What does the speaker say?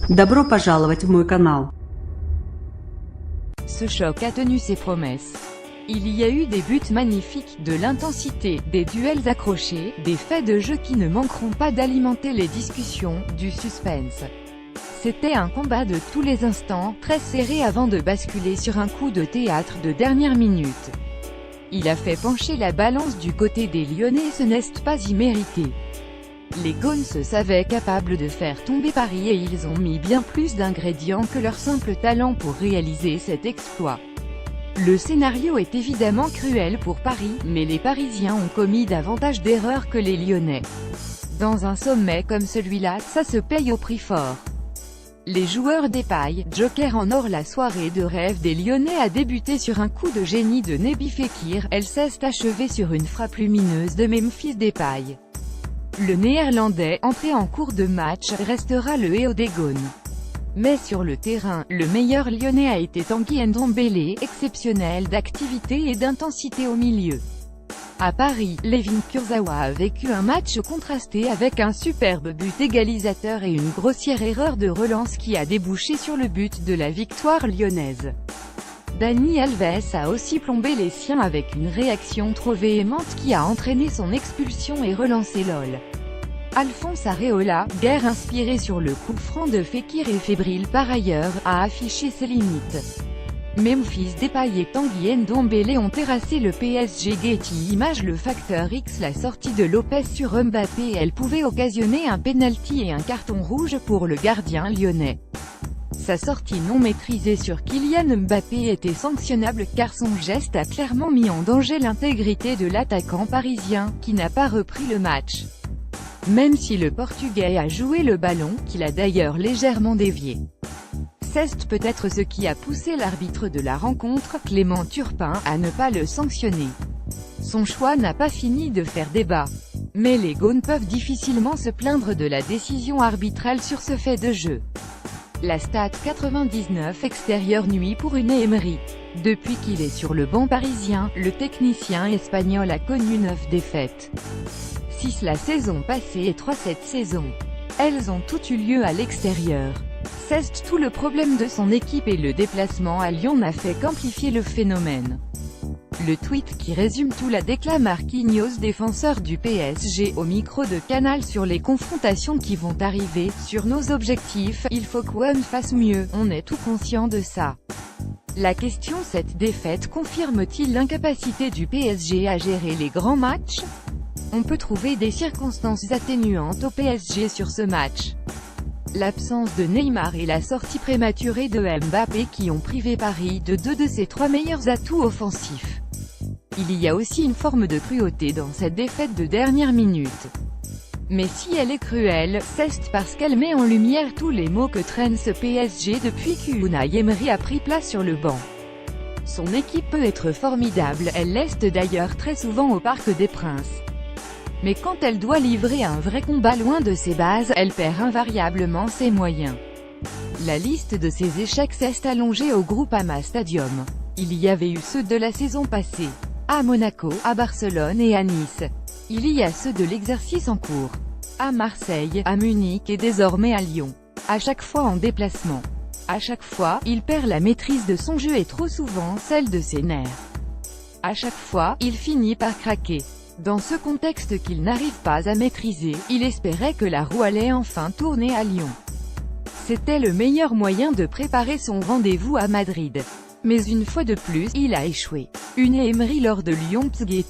Добро пожаловать в мой канал. Ce choc a tenu ses promesses. Il y a eu des buts magnifiques, de l'intensité, des duels accrochés, des faits de jeu qui ne manqueront pas d'alimenter les discussions, du suspense. C'était un combat de tous les instants, très serré avant de basculer sur un coup de théâtre de dernière minute. Il a fait pencher la balance du côté des Lyonnais, ce n'est pas immérité. Les Gaunes se savaient capables de faire tomber Paris et ils ont mis bien plus d'ingrédients que leur simple talent pour réaliser cet exploit. Le scénario est évidemment cruel pour Paris, mais les Parisiens ont commis davantage d'erreurs que les Lyonnais. Dans un sommet comme celui-là, ça se paye au prix fort. Les joueurs d'épaille, joker en or. La soirée de rêve des Lyonnais a débuté sur un coup de génie de Nebi Fekir, elle s'est achevée sur une frappe lumineuse de Memphis Depay. Le Néerlandais, entré en cours de match, restera le héros des Gaunes. Mais sur le terrain, le meilleur Lyonnais a été Tanguy Ndombele, exceptionnel d'activité et d'intensité au milieu. À Paris, Layvin Kurzawa a vécu un match contrasté avec un superbe but égalisateur et une grossière erreur de relance qui a débouché sur le but de la victoire lyonnaise. Dani Alves a aussi plombé les siens avec une réaction trop véhémente qui a entraîné son expulsion et relancé LOL. Alphonse Areola, guère inspiré sur le coup franc de Fekir et fébrile par ailleurs, a affiché ses limites. Memphis Depay et Tanguy Ndombele ont terrassé le PSG. Getty Images. Le facteur X. La sortie de Lopez sur Mbappé, elle pouvait occasionner un penalty et un carton rouge pour le gardien lyonnais. Sa sortie non maîtrisée sur Kylian Mbappé était sanctionnable car son geste a clairement mis en danger l'intégrité de l'attaquant parisien, qui n'a pas repris le match. Même si le Portugais a joué le ballon, qu'il a d'ailleurs légèrement dévié. C'est peut-être ce qui a poussé l'arbitre de la rencontre, Clément Turpin, à ne pas le sanctionner. Son choix n'a pas fini de faire débat. Mais les Gaunes peuvent difficilement se plaindre de la décision arbitrale sur ce fait de jeu. La stat 99 extérieur nuit pour Unai Emery. Depuis qu'il est sur le banc parisien, le technicien espagnol a connu 9 défaites. 6 la saison passée et 3 cette saison. Elles ont toutes eu lieu à l'extérieur. C'est tout le problème de son équipe et le déplacement à Lyon n'a fait qu'amplifier le phénomène. Le tweet qui résume tout la déclame Marquinhos, défenseur du PSG, au micro de Canal sur les confrontations qui vont arriver, sur nos objectifs, il faut qu'on fasse mieux, on est tout conscient de ça. La question: cette défaite confirme-t-il l'incapacité du PSG à gérer les grands matchs? On peut trouver des circonstances atténuantes au PSG sur ce match. L'absence de Neymar et la sortie prématurée de Mbappé qui ont privé Paris de 2 de ses 3 meilleurs atouts offensifs. Il y a aussi une forme de cruauté dans cette défaite de dernière minute. Mais si elle est cruelle, c'est parce qu'elle met en lumière tous les maux que traîne ce PSG depuis qu'Unai Emery a pris place sur le banc. Son équipe peut être formidable, elle l'est d'ailleurs très souvent au Parc des Princes. Mais quand elle doit livrer un vrai combat loin de ses bases, elle perd invariablement ses moyens. La liste de ses échecs s'est allongée au Groupama Stadium. Il y avait eu ceux de la saison passée, à Monaco, à Barcelone et à Nice. Il y a ceux de l'exercice en cours, à Marseille, à Munich et désormais à Lyon. À chaque fois en déplacement. À chaque fois, il perd la maîtrise de son jeu et trop souvent celle de ses nerfs. À chaque fois, il finit par craquer. Dans ce contexte qu'il n'arrive pas à maîtriser, il espérait que la roue allait enfin tourner à Lyon. C'était le meilleur moyen de préparer son rendez-vous à Madrid. Mais une fois de plus, il a échoué. Unai Emery lors de Lyon-PSG